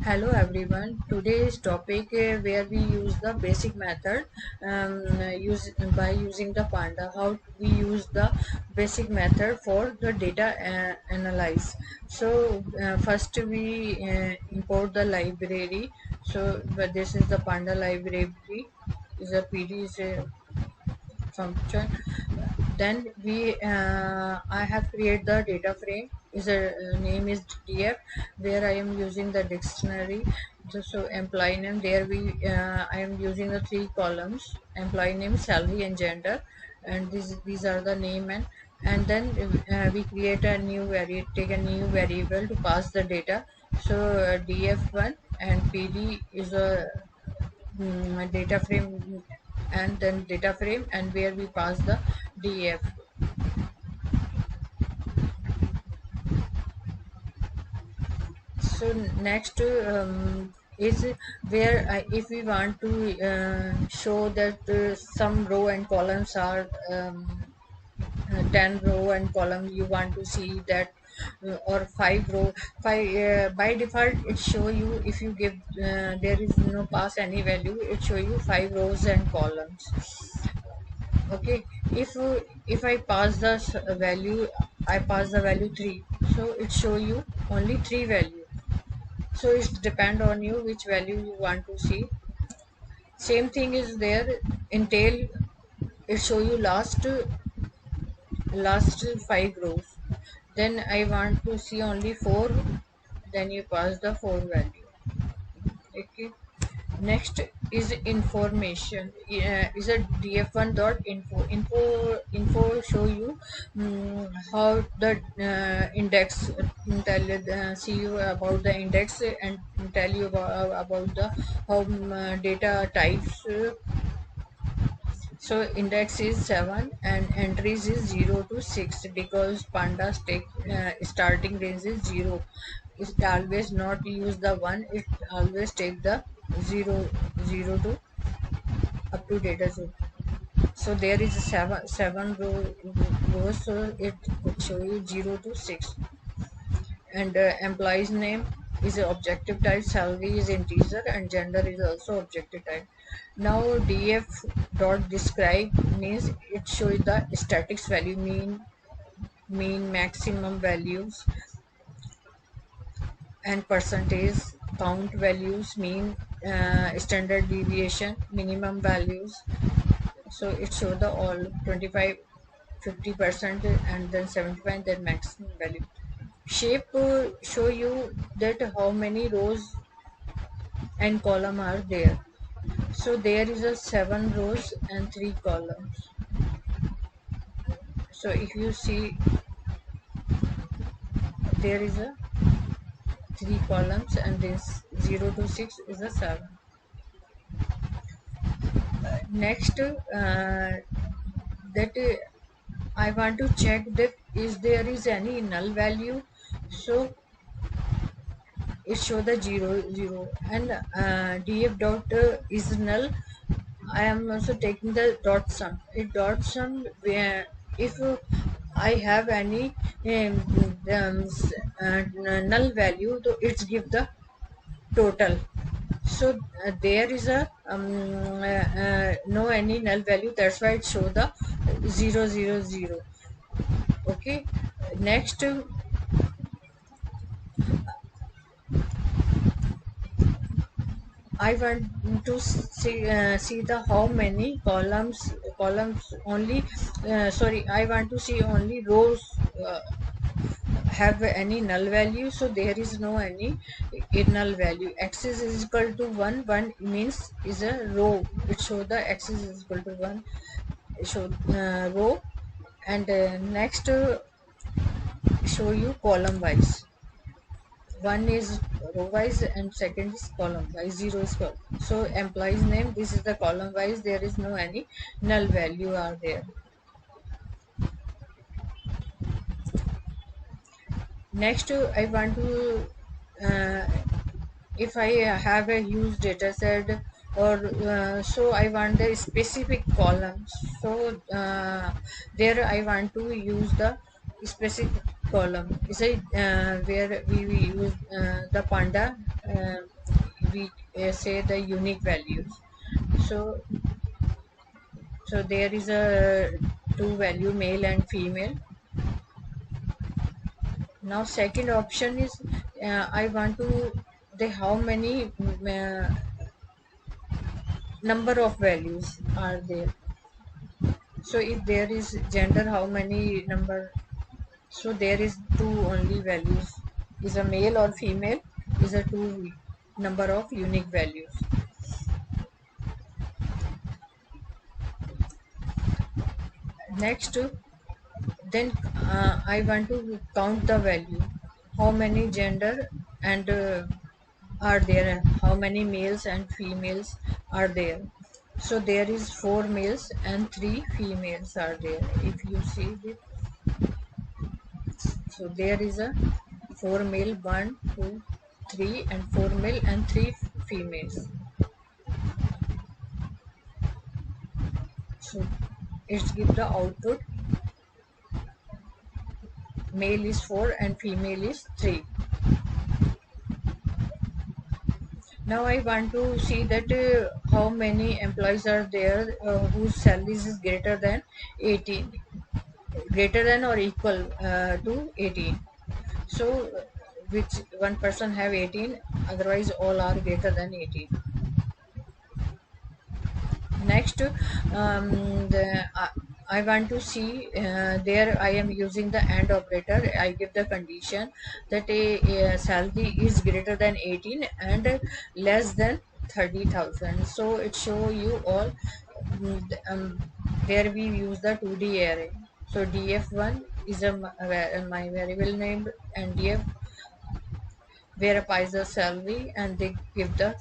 Hello everyone. Today's topic where we use the basic method use by using the Panda. How we use the basic method for the data analyze. So first we import the library. So but this is the Panda library. Is a PD is a function. Then I have created the data frame. Is a name is df where I am using the dictionary. So employee name, there we I am using the three columns: employee name, salary, and gender. And these are the name, and then we create a new variable, take a new variable to pass the data. So df1 and pd is a data frame, and then data frame, and where we pass the df. So next is where if we want to show that some row and columns are 10 row and column, you want to see that or 5 row, 5 by default it show you. If you give there is no pass any value, it show you 5 rows and columns. Okay, if I pass the value, I pass the value 3, so it show you only 3 value. So it depend on you which value you want to see. Same thing is there in tail. It show you last 5 rows. Then I want to see only 4, then you pass the 4 value. Okay, next is information. Is a df1 dot info show you how the index, see you about the index, and tell you about the how data types. So index is 7 and entries is 0 to 6, because pandas take starting range is 0. It always not use the 1, it always take the 0, 0 to up to data 0. So there is a seven rows, so it show you 0 to 6. And employee's name is a objective type, salary is integer, and gender is also objective type. Now df dot describe means it shows the statics value, mean maximum values, and percentage count values, mean standard deviation, minimum values. So it show the all 25, 50%, and then 75, then maximum value. Shape show you that how many rows and column are there. So there is a 7 rows and 3 columns. So if you see, there is a 3 columns, and this 0 to 6 is a 7. Next that I want to check that is there is any null value. So it show the 0, and df dot is null. I am also taking the dot sum. It dot sum where if I have any null value, so it's give the total. So there is a no any null value. That's why it show the 0, 0, 0. Okay. Next I want to see the how many columns only. Sorry, I want to see only rows have any null value. So there is no any null value. Axis is equal to 1. 1 means is a row. It show the axis is equal to 1. It show row, and next show you column wise. One is row wise and second is column wise. 0 is column. So employee's name, this is the column wise, there is no any null value are there. Next I want to if I have a huge data set, or so I want the specific columns. So there I want to use the specific column. Is it where we use the panda we say the unique values. So there is a two value, male and female. Now second option is I want to the how many number of values are there. So if there is gender, how many number? So there is two only values. Is a male or female? Is a two number of unique values. Next, then I want to count the value. How many gender and are there? How many males and females are there? So there is four males and three females are there. If you see it, so there is a four male, one, two, three, and four male and three females. So it's give the output. Male is four and female is three. Now I want to see that how many employees are there whose salaries is greater than 18, greater than or equal to 18. So which one person have 18, otherwise all are greater than 18. Next, I want to see there I am using the AND operator. I give the condition that a salary is greater than 18 and less than 30,000. So it show you all. There we use the 2D array. So df1 is my variable name, and df verifies the salary, and they give the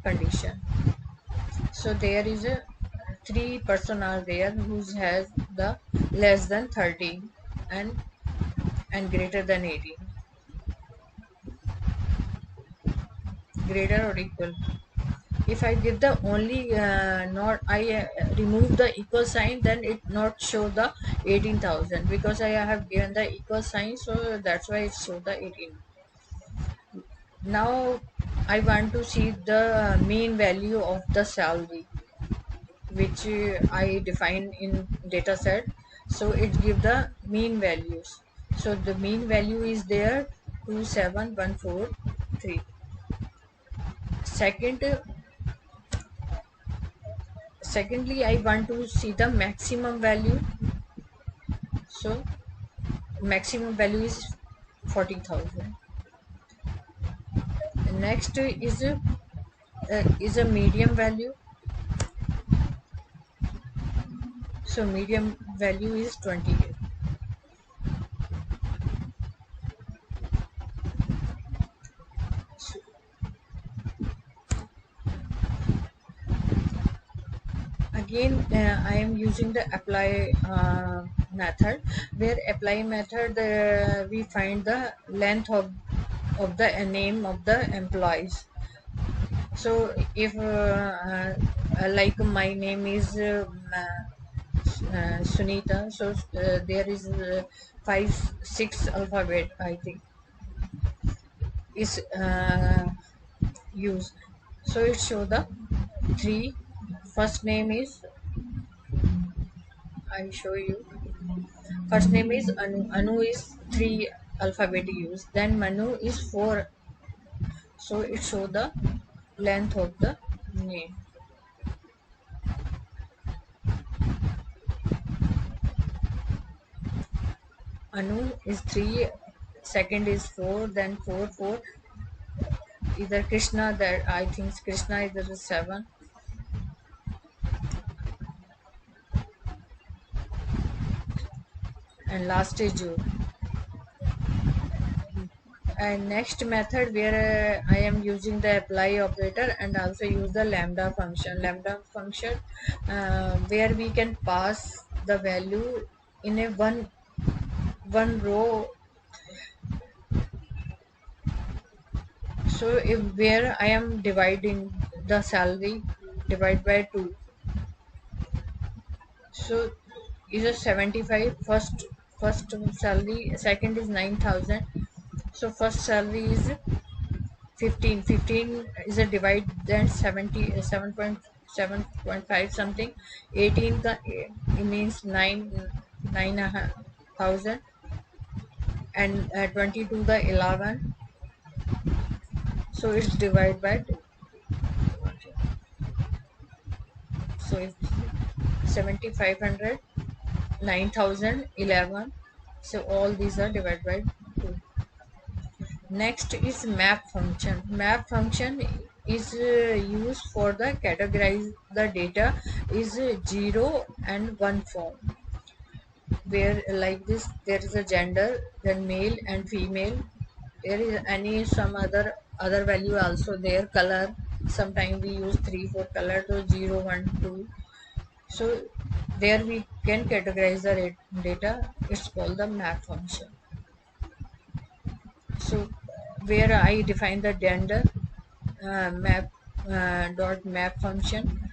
condition. So there is a three person are there whose has the less than 30 and greater than 18, greater or equal. If I give the only not I remove the equal sign, then it not show the 18,000, because I have given the equal sign, so that's why it show the 18. Now I want to see the mean value of the salary, which I define in dataset. So it give the mean values. So the mean value is there 27143. Secondly, I want to see the maximum value. So maximum value is 40,000. Next is a medium value. So medium value is 28. Again I am using the apply method, where apply method we find the length of the name of the employees. So if like my name is Sunita, so there is 5 6 alphabet I think is used. So it show the three. First name is, I show you. First name is Anu. Anu is three alphabet used. Then Manu is four. So it show the length of the name. Anu is three. Second is four. Then four. Either Krishna, that I think Krishna is the seven. And last is Jude. And next method where I am using the apply operator and also use the lambda function. Lambda function where we can pass the value in a one row. So if where I am dividing the salary, divide by 2. So is a 75 first salary, second is 9,000. So first salary is 15 is a divide, then 77.7.5 something. 18 it means 9,000, and 22 the 11, so it's divided by 2. So it's 7,500, 9,000, 11. So all these are divided by 2. Next is map function. Map function is used for the categorize the data is 0 and 1 form, where like this there is a gender, then male and female. There is any some other value also there. Color, sometimes we use 3 4 color, so 0 1 2. So there we can categorize the data. It's called the map function. So where I define the gender, map dot map function,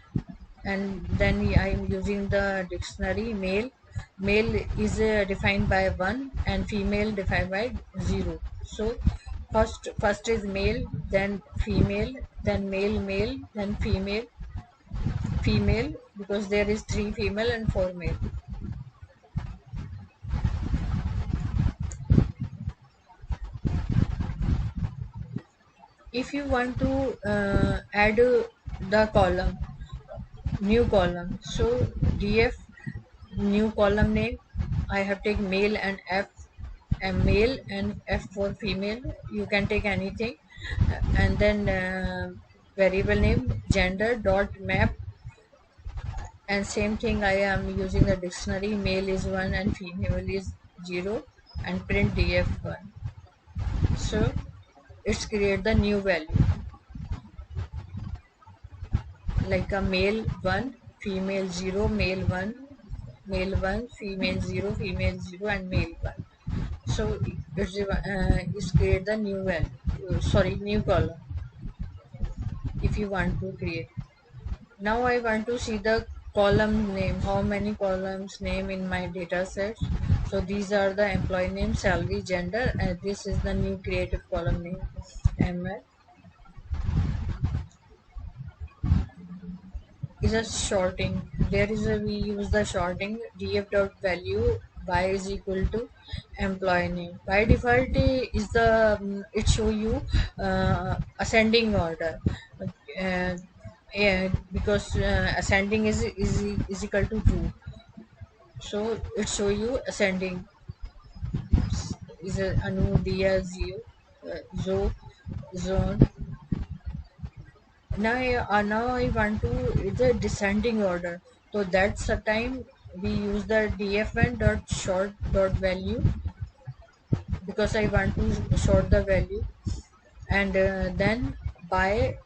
and then I am using the dictionary. Male is defined by 1 and female defined by 0. So first is male, then female, then male, then female, because there is 3 female and 4 male. If you want to add the column, new column, so df new column name, I have taken male and f, and male and f for female. You can take anything. And then variable name gender dot map, and same thing I am using the dictionary. Male is 1 and female is 0, and print df1. So it's create the new value, like a male 1, female 0, male 1, female 0, female 0, and male 1. So it's create the new value, sorry, new column, if you want to create. Now I want to see the column name, how many columns name in my data set. So these are the employee name, salary, gender, and this is the new creative column name, ML. Is a sorting. There is a, we use the sorting. Df dot value by is equal to employee name. By default is the it show you ascending order, uh, because ascending is equal to 2. So it show you ascending is a anu dia zio, zo zone. Now I want to it's a descending order. So that's the time we use the dfn dot short dot value, because I want to sort the value. And then by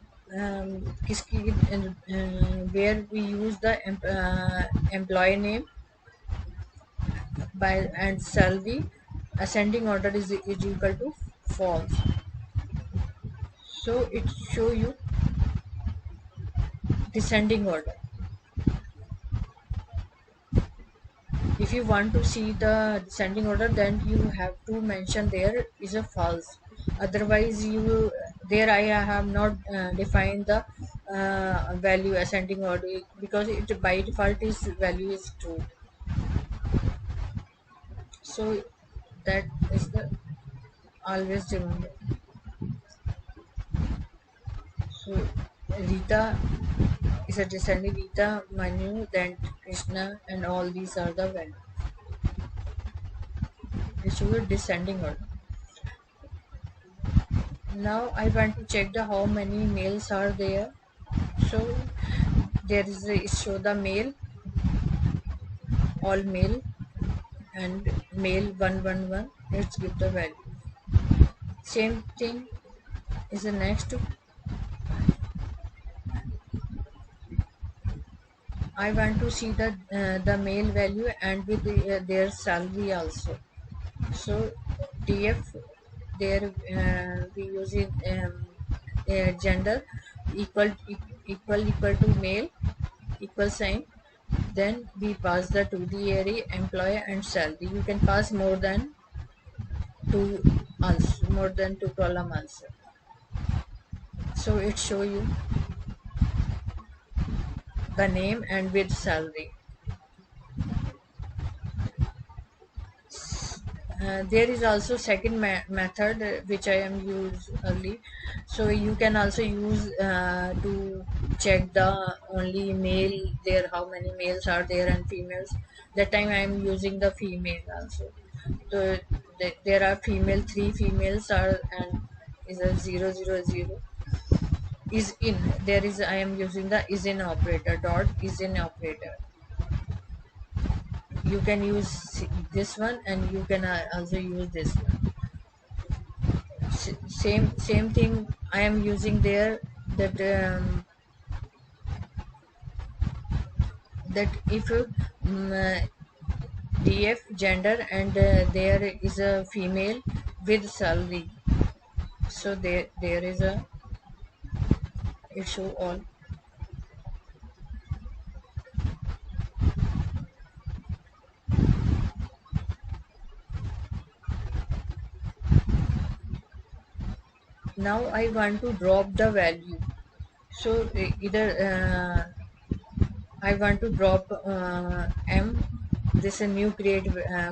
kiski where we use the employee name by and salary, ascending order is equal to false. So it show you descending order. If you want to see the descending order, then you have to mention there is a false. Otherwise you there I have not defined the value ascending order, because it by default is value is true. So that is the always remember. So Rita is a descending, Rita, Manu, then Krishna, and all these are the values. This is descending order. Now I want to check the how many males are there. So there is a show the male, all male, and male 111. Let's give the value. Same thing is the next. I want to see the male value and with their salary also. So df there we use it gender equal to male equal sign, then we pass the to the array employer and salary. You can pass more than two column also. So it show you the name and with salary. There is also second method which I am used early. So you can also use to check the only male there, how many males are there and females. That time I am using the female also. So there are female, three females are, and is a 000 is in. There is, I am using the is in operator, dot is in operator. You can use this one and you can also use this one. Same thing I am using there, that that if df gender and there is a female with salary. So there is a, it show all. Now I want to drop the value. So either I want to drop m, this a new create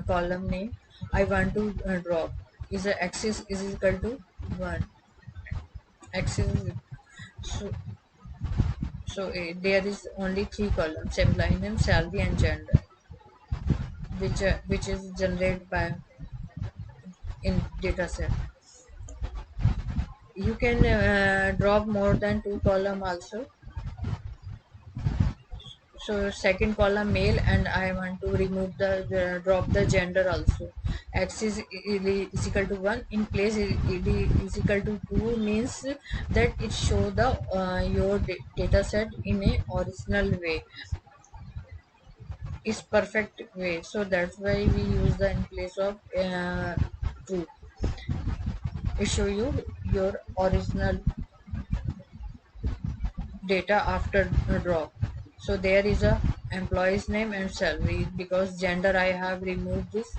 column name. I want to drop is a axis is equal to 1. Axis. So there is only three columns: employee name, salary, and gender, which is generated by in dataset. You can drop more than two column also. So second column male, and I want to remove the drop the gender also. X is equal to 1 in place is equal to 2 means that it show the your data set in a original way, is perfect way. So that's why we use the in place of true. It show you your original data after the drop. So there is a employee's name and salary. Because gender I have removed this,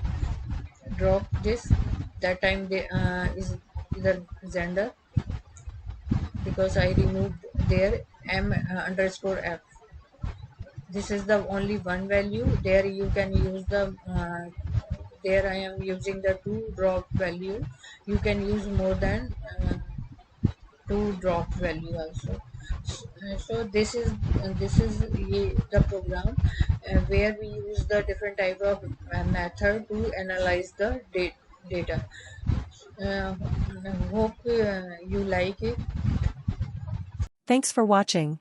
drop this. That time they is the gender, because I removed there m underscore f. This is the only one value. There you can use the there I am using the two drop value. You can use more than two drop value also. So the program where we use the different type of method to analyze the data. uh, Hope you like it. Thanks for watching.